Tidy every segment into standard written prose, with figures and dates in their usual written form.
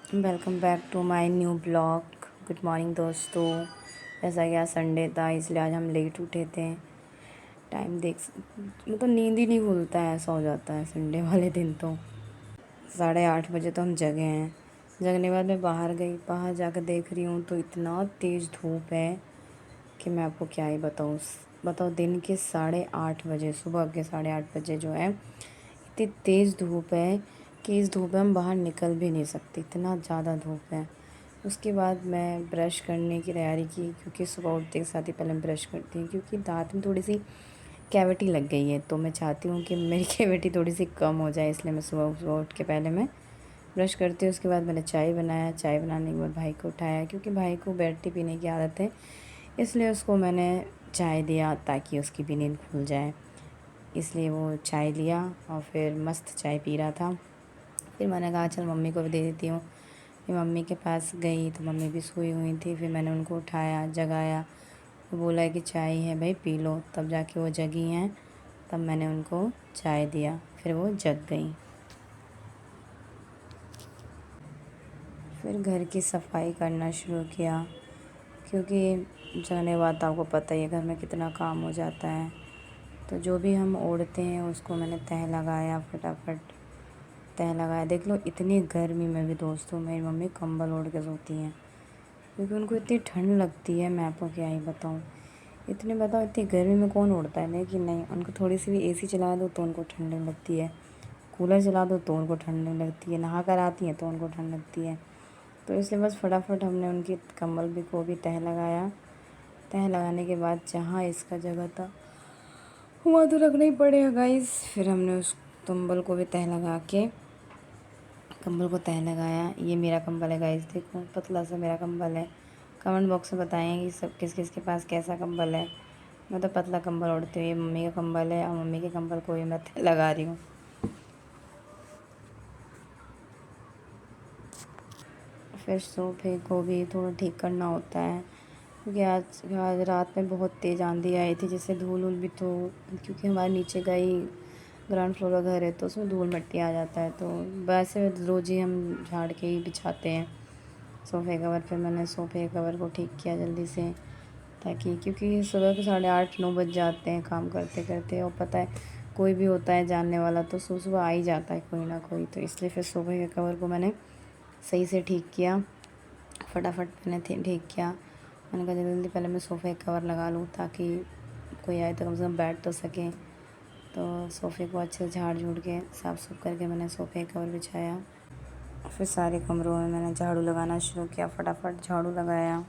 Welcome back to my new blog. Good morning दोस्तों। जैसा कि आज संडे था इसलिए आज हम लेट उठे थे। टाइम मतलब नींद ही नहीं खुलता है, ऐसा हो जाता है संडे वाले दिन। तो 8:30 बजे तो हम जगे हैं। जगने के बाद मैं बाहर गई, बाहर जाकर देख रही हूँ तो इतना तेज़ धूप है कि मैं आपको क्या ही बताऊँ। बताओ, दिन के 8:30 बजे, सुबह के 8:30 बजे जो है इतनी तेज़ धूप है कि इस धूप में हम बाहर निकल भी नहीं सकते, इतना ज़्यादा धूप है। उसके बाद मैं ब्रश करने की तैयारी की, क्योंकि सुबह उठते के साथ ही पहले मैं ब्रश करती हूँ, क्योंकि दांत में थोड़ी सी कैविटी लग गई है। तो मैं चाहती हूँ कि मेरी कैविटी थोड़ी सी कम हो जाए, इसलिए मैं सुबह सुबह उठ के पहले मैं ब्रश करती हूँ। उसके बाद मैंने चाय बनाया। चाय बनाने के बाद भाई को उठाया, क्योंकि भाई को बेड टी पीने की आदत है, इसलिए उसको मैंने चाय दिया ताकि उसकी भी नींद खुल जाए। इसलिए वो चाय लिया और फिर मस्त चाय पी रहा था। फिर मैंने कहा चल मम्मी को भी दे देती हूँ। फिर मम्मी के पास गई तो मम्मी भी सोई हुई थी। फिर मैंने उनको उठाया, जगाया। वो बोला कि चाय है भाई पी लो, तब जाके वो जगी हैं। तब मैंने उनको चाय दिया, फिर वो जग गई। फिर घर की सफाई करना शुरू किया, क्योंकि जाने के बाद आपको पता ही है घर में कितना काम हो जाता है। तो जो भी हम ओढ़ते हैं उसको मैंने तह लगाया, फटाफट तह लगाया। देख लो, इतनी गर्मी में भी दोस्तों मेरी मम्मी कंबल ओढ़ के सोती हैं, क्योंकि उनको इतनी ठंड लगती है। मैं आपको क्या ही बताऊँ। बताओ, इतनी गर्मी में कौन ओढ़ता है, लेकिन नहीं, उनको थोड़ी सी भी एसी चला दो तो उनको ठंड लगती है, कूलर चला दो तो उनको ठंड लगती है, नहा कर आती हैं तो उनको ठंड लगती है। तो इसलिए बस फटाफट हमने उनकी कंबल भी को भी तह लगाया। तह लगाने के बाद जहाँ इसका जगह था वहाँ तो रखना ही पड़ेगा गाइस। फिर हमने उस कंबल को भी तह लगा के, कंबल को तह लगाया। ये मेरा कंबल है गाइस, देखो पतला सा मेरा कंबल है। कमेंट बॉक्स में बताएं कि सब किस किस के पास कैसा कंबल है। मैं तो पतला कंबल ओढ़ती हूँ, ये मम्मी का कंबल है और मम्मी के कंबल को भी मैं तह लगा रही हूँ। फिर सोफे को भी थोड़ा ठीक करना होता है, क्योंकि आज आज रात में बहुत तेज़ आंधी आई थी, जिससे धूल वूल भी तो, क्योंकि हमारे नीचे का ही ग्राउंड फ्लोर का घर है तो उसमें धूल मिट्टी आ जाता है। तो वैसे रोज़ ही हम झाड़ के ही बिछाते हैं सोफ़े कवर। फिर मैंने सोफ़े कवर को ठीक किया जल्दी से, ताकि, क्योंकि सुबह के 8:30-9 बज जाते हैं काम करते करते, और पता है कोई भी होता है जानने वाला तो सुबह सुबह आ ही जाता है कोई ना कोई। तो इसलिए फिर सोफ़े के कवर को मैंने सही से ठीक किया, फटाफट मैंने ठीक किया। मैंने कहा जल्दी जल्दी पहले मैं सोफ़े का कवर लगा लूँ, ताकि कोई आए तो कम से कम बैठ तो सके। तो सोफ़े को अच्छे से झाड़ झूड़ के साफ़ सुफ करके मैंने सोफ़े का कवर बिछाया। फिर सारे कमरों में मैंने झाड़ू लगाना शुरू किया, फटाफट झाड़ू लगाया।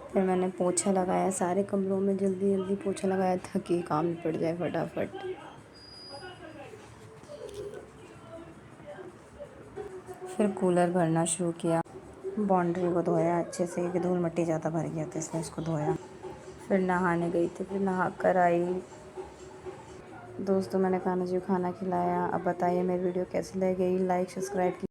फिर मैंने पोछा लगाया सारे कमरों में, जल्दी जल्दी पोछा लगाया ताकि काम निपट जाए फटाफट। फिर कूलर भरना शुरू किया, बाउंड्री को धोया अच्छे से, क्योंकि धूल मिट्टी ज़्यादा भर गया था इसलिए उसको धोया। फिर नहाने गई थी, फिर नहा कर आई। दोस्तों मैंने खाना खिलाया। अब बताइए मेरी वीडियो कैसी लगी, लाइक सब्सक्राइब